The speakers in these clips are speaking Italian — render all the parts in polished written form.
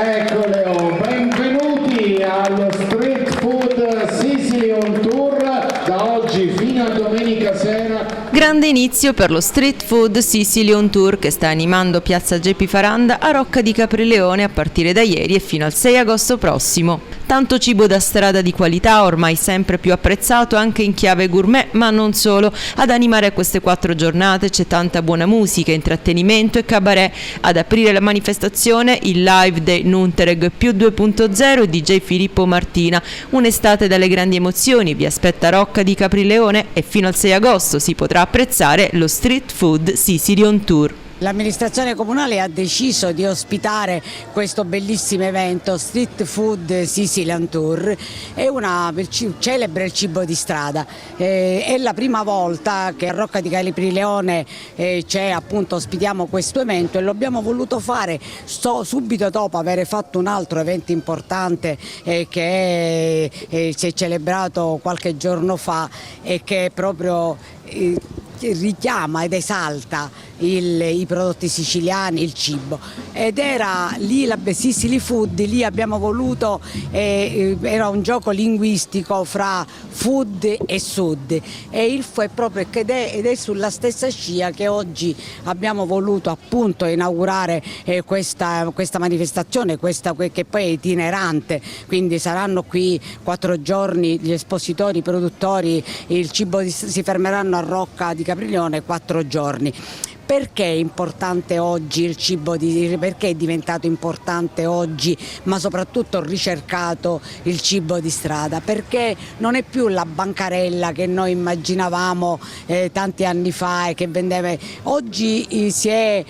Eccolo, benvenuti allo Street Food Sicily on Tour da oggi fino a domenica sera. Grande inizio per lo Street Food Sicily on Tour che sta animando Piazza Geppi Faranda a Rocca di Caprileone a partire da ieri e fino al 6 agosto prossimo. Tanto cibo da strada di qualità, ormai sempre più apprezzato anche in chiave gourmet, ma non solo. Ad animare queste 4 giornate c'è tanta buona musica, intrattenimento e cabaret. Ad aprire la manifestazione il live dei Nuntereg più 2.0 e DJ Filippo Martina. Un'estate dalle grandi emozioni vi aspetta Rocca di Caprileone e fino al 6 agosto si potrà apprezzare lo Street Food Sicily on Tour. L'amministrazione comunale ha deciso di ospitare questo bellissimo evento Street Food Sicily on Tour, celebra il cibo di strada. È la prima volta che a Rocca di Caprileone ospitiamo questo evento e lo abbiamo voluto fare subito dopo aver fatto un altro evento importante che si è celebrato qualche giorno fa e che proprio richiama ed esalta i prodotti siciliani, il cibo, ed era lì la Sicily Food. Lì abbiamo voluto, era un gioco linguistico fra food e sud e il ed è sulla stessa scia che oggi abbiamo voluto appunto inaugurare questa manifestazione, che poi è itinerante, quindi saranno qui 4 giorni gli espositori, i produttori, il cibo si fermeranno a Rocca di Caprileone 4 giorni. Perché è importante oggi il cibo perché è diventato importante oggi, ma soprattutto ricercato il cibo di strada? Perché non è più la bancarella che noi immaginavamo tanti anni fa e che vendeva. Oggi è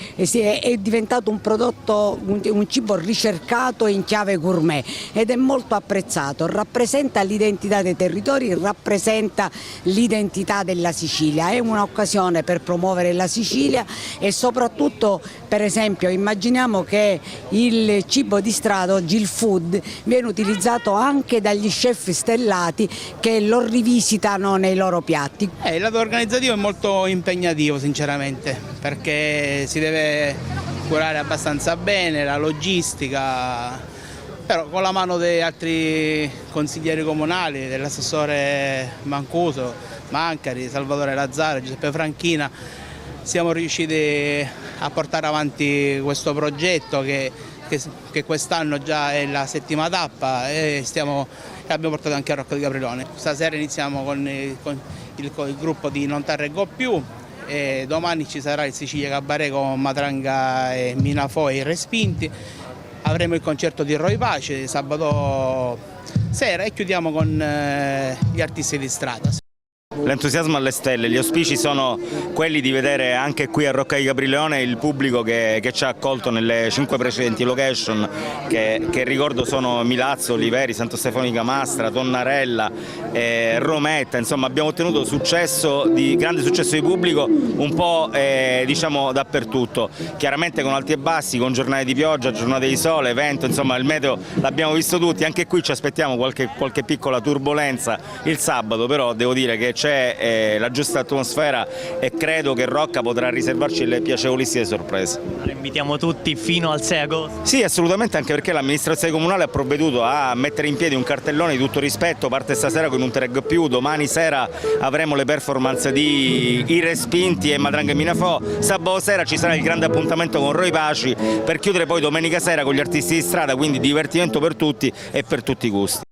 diventato un prodotto, un cibo ricercato in chiave gourmet ed è molto apprezzato, rappresenta l'identità dei territori, rappresenta l'identità della Sicilia, è un'occasione per promuovere la Sicilia. E soprattutto, per esempio, immaginiamo che il cibo di strada, oggi il food, viene utilizzato anche dagli chef stellati che lo rivisitano nei loro piatti. Il lato organizzativo è molto impegnativo sinceramente, perché si deve curare abbastanza bene la logistica, però con la mano degli altri consiglieri comunali, dell'assessore Mancuso, Mancari, Salvatore Lazzaro, Giuseppe Franchina, siamo riusciti a portare avanti questo progetto che quest'anno già è la 7ª tappa e abbiamo portato anche a Rocca di Caprileone. Stasera iniziamo con il gruppo di Non Tarreggo Più e domani ci sarà il Sicilia Cabaret con Matranga e Minafò e i Respinti. Avremo il concerto di Roy Pace sabato sera e chiudiamo con gli artisti di strada. L'entusiasmo alle stelle, gli auspici sono quelli di vedere anche qui a Rocca di Caprileone il pubblico che ci ha accolto nelle 5 precedenti location che ricordo sono Milazzo, Oliveri, Santo Stefano di Camastra, Tonnarella, Rometta. Insomma abbiamo ottenuto grande successo di pubblico un po' diciamo dappertutto, chiaramente con alti e bassi, con giornate di pioggia, giornate di sole, vento, insomma il meteo l'abbiamo visto tutti. Anche qui ci aspettiamo qualche piccola turbolenza il sabato, però devo dire che c'è la giusta atmosfera e credo che Rocca potrà riservarci le piacevolissime sorprese. Invitiamo tutti fino al 6 agosto? Sì, assolutamente, anche perché l'amministrazione comunale ha provveduto a mettere in piedi un cartellone di tutto rispetto. Parte stasera con un Nuntereg più, domani sera avremo le performance di I Respinti e Matranga e Minafò, sabato sera ci sarà il grande appuntamento con Roy Paci per chiudere poi domenica sera con gli artisti di strada, quindi divertimento per tutti e per tutti i gusti.